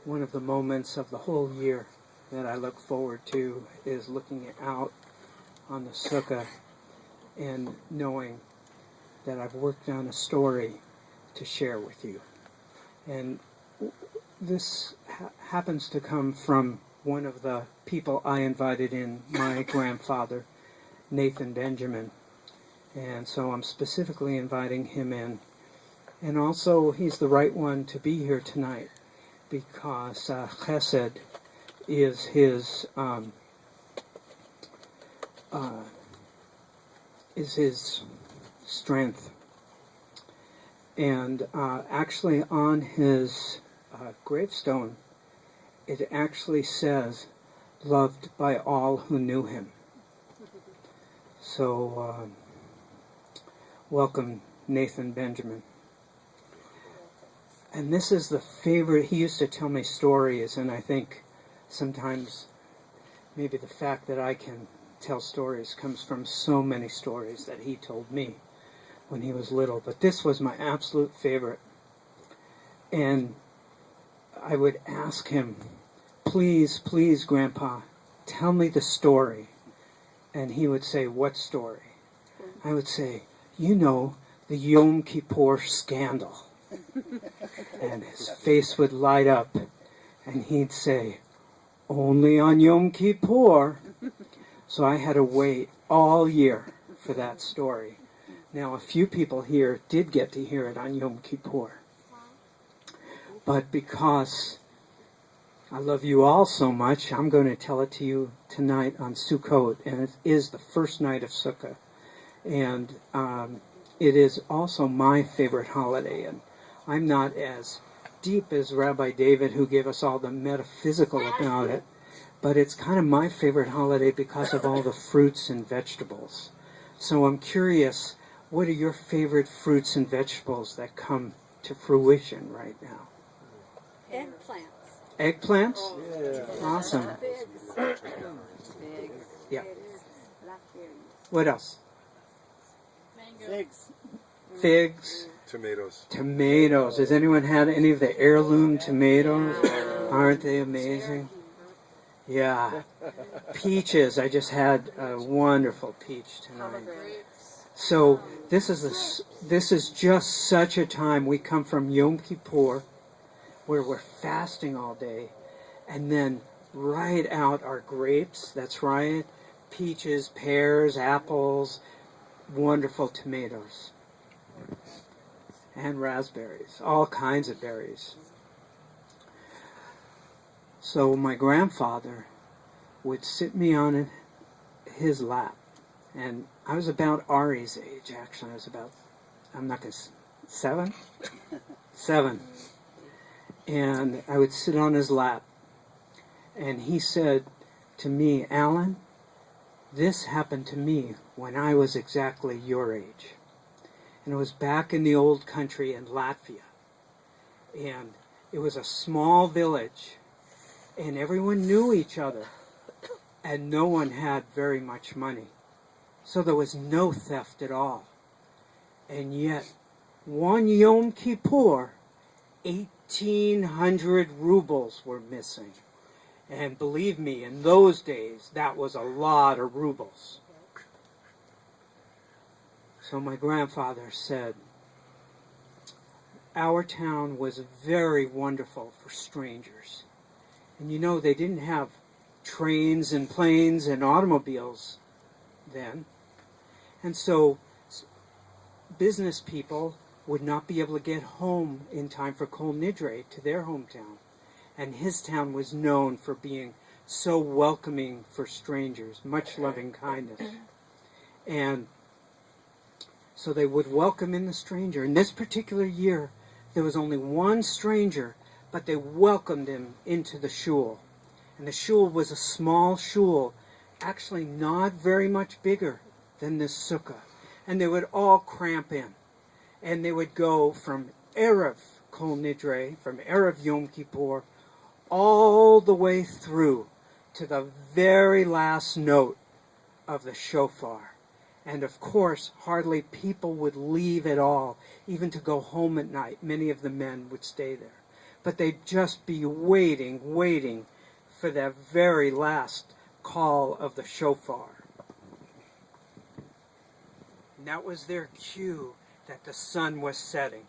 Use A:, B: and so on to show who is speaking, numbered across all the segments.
A: one of the moments of the whole year that I look forward to is looking out on the sukkah and knowing that I've worked on a story to share with you. And this happens to come from one of the people I invited in, my grandfather, Nathan Benjamin. And so I'm specifically inviting him in. And also, he's the right one to be here tonight because Chesed is his strength. And actually on his gravestone, it actually says, "Loved by all who knew him." So, welcome, Nathan Benjamin. And this is the favorite, he used to tell me stories, and I think sometimes maybe the fact that I can tell stories comes from so many stories that he told me when he was little. But this was my absolute favorite. And I would ask him, "Please, please, Grandpa, tell me the story." And he would say, "What story?" I would say, "You know, the Yom Kippur scandal." And his face would light up, and he'd say, "Only on Yom Kippur." So I had to wait all year for that story. Now, a few people here did get to hear it on Yom Kippur. But because I love you all so much, I'm going to tell it to you tonight on Sukkot, and it is the first night of Sukkah. And it is also my favorite holiday, and I'm not as deep as Rabbi David, who gave us all the metaphysical about it, but it's kind of my favorite holiday because of all the fruits and vegetables. So I'm curious, what are your favorite fruits and vegetables that come to fruition right now?
B: Eggplants.
A: Eggplants?
B: Yeah.
A: Awesome.
B: Figs.
A: Yeah.
B: Blackberries.
A: What else?
C: Figs.
A: Figs.
D: Tomatoes.
A: Tomatoes. Has anyone had any of the heirloom tomatoes? Aren't they amazing? Yeah. Peaches. I just had a wonderful peach tonight. So this is just such a time. We come from Yom Kippur, where we're fasting all day, and then right out are grapes. That's right. Peaches, pears, apples, wonderful tomatoes, and raspberries, all kinds of berries. So my grandfather would sit me on his lap, and I was about Ari's age, actually. I was about, I'm not going to, 7? 7. And I would sit on his lap, and he said to me, "Alan, this happened to me when I was exactly your age." And it was back in the old country in Latvia. And it was a small village, and everyone knew each other, and no one had very much money. So there was no theft at all. And yet, one Yom Kippur, 1,800 rubles were missing. And believe me, in those days, that was a lot of rubles. So my grandfather said, our town was very wonderful for strangers. And you know, they didn't have trains and planes and automobiles then. And so business people would not be able to get home in time for Kol Nidre to their hometown. And his town was known for being so welcoming for strangers, much loving kindness. And so they would welcome in the stranger. In this particular year, there was only one stranger, but they welcomed him into the shul. And the shul was a small shul, actually not very much bigger than this sukkah. And they would all cramp in. And they would go from Erev Kol Nidre, from Erev Yom Kippur, all the way through to the very last note of the shofar. And of course, hardly people would leave at all, even to go home at night. Many of the men would stay there. but they'd just be waiting for that very last call of the shofar. And that was their cue that the sun was setting.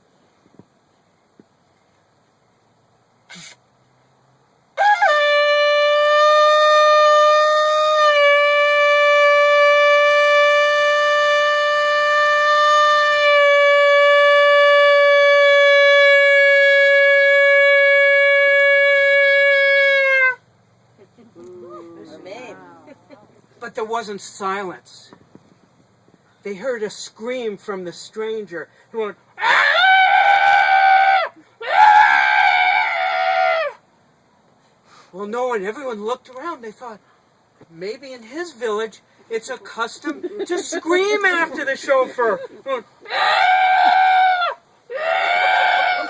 A: But there wasn't silence. They heard a scream from the stranger who went, "Ah! Ah!" Well, everyone looked around. They thought, maybe in his village, it's a custom to scream after the shofar. Going, "Ah! Ah!"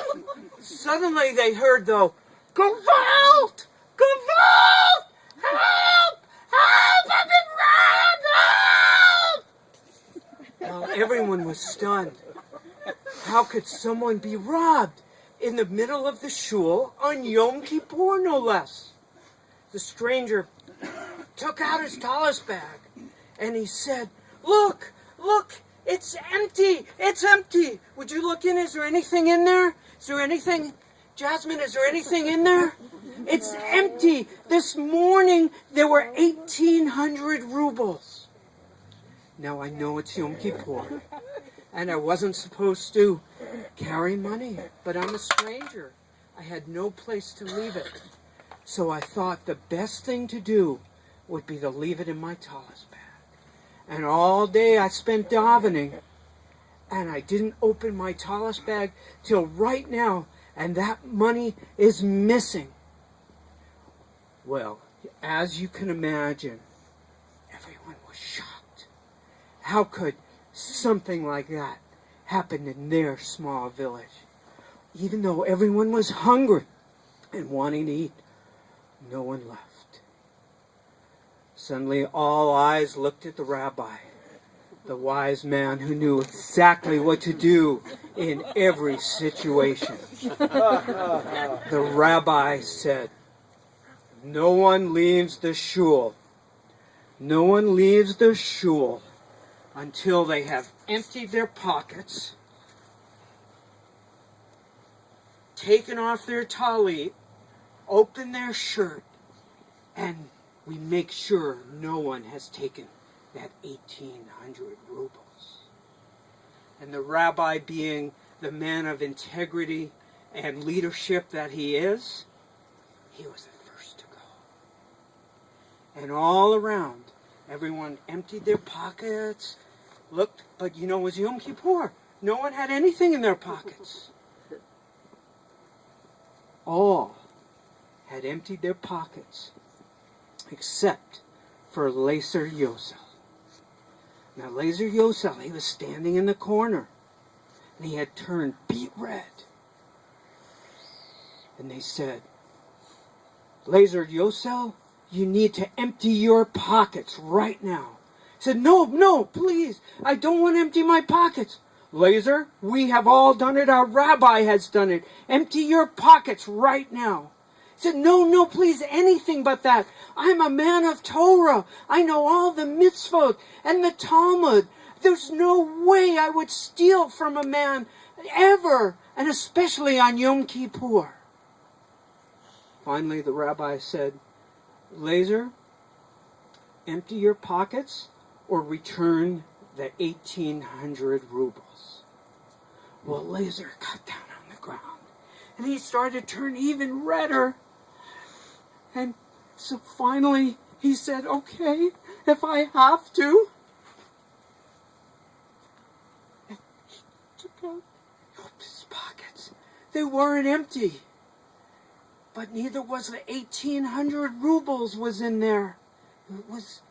A: Suddenly they heard, though, "Gewalt! Gewalt! Help! Help! I've been robbed! Help!" Well, everyone was stunned. How could someone be robbed in the middle of the shul on Yom Kippur, no less? The stranger took out his tallis bag and he said, Look, it's empty, it's empty. Would you look in? Is there anything in there? Is there anything? Jasmine, is there anything in there? It's empty. This morning there were 1,800 rubles. Now I know it's Yom Kippur, and I wasn't supposed to carry money, but I'm a stranger. I had no place to leave it. So I thought the best thing to do would be to leave it in my tallis bag. And all day I spent davening, and I didn't open my tallis bag till right now, and that money is missing. Well, as you can imagine, everyone was shocked. How could something like that happen in their small village? Even though everyone was hungry and wanting to eat, no one left. Suddenly all eyes looked at the rabbi, the wise man who knew exactly what to do in every situation. The rabbi said, No one leaves the shul. No one leaves the shul until they have emptied their pockets, taken off their talit, opened their shirt, and we make sure no one has taken that 1,800 rubles. And the rabbi, being the man of integrity and leadership that he is, he was the first to go. And all around, everyone emptied their pockets, looked, but it was Yom Kippur. No one had anything in their pockets. All had emptied their pockets, except for Aleichem Yosel. Now, Aleichem Yosel, he was standing in the corner, and he had turned beet red. And they said, Aleichem Yosel, you need to empty your pockets right now. He said, No, please, I don't want to empty my pockets. Aleichem, we have all done it. Our rabbi has done it. Empty your pockets right now. He said, No, please, anything but that. I'm a man of Torah. I know all the mitzvot and the Talmud. There's no way I would steal from a man ever, and especially on Yom Kippur. Finally, the rabbi said, Aleichem, empty your pockets or return the 1,800 rubles. Well, Aleichem got down on the ground, and he started to turn even redder. And so finally, he said, okay, if I have to. And he took out his pockets. They weren't empty. But neither was the 1,800 rubles was in there. It was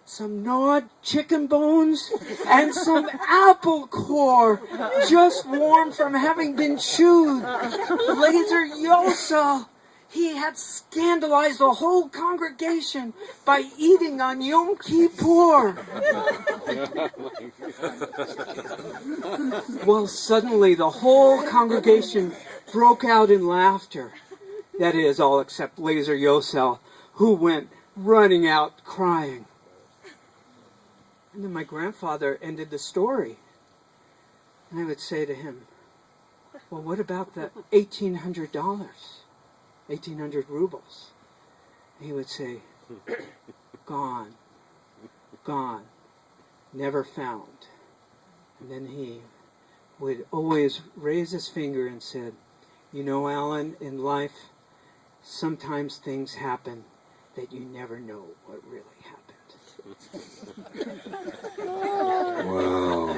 A: some gnawed chicken bones and some apple core, just warm from having been chewed. Aleichem Yosel, he had scandalized the whole congregation by eating on Yom Kippur. Well, suddenly the whole congregation broke out in laughter. That is, all except Laser Yosel, who went running out crying. And then my grandfather ended the story. And I would say to him, well, what about the $1,800? 1,800 rubles. And he would say, gone, gone, never found. And then he would always raise his finger and said, you know, Alan, in life, sometimes things happen that you never know what really happened.
C: Wow.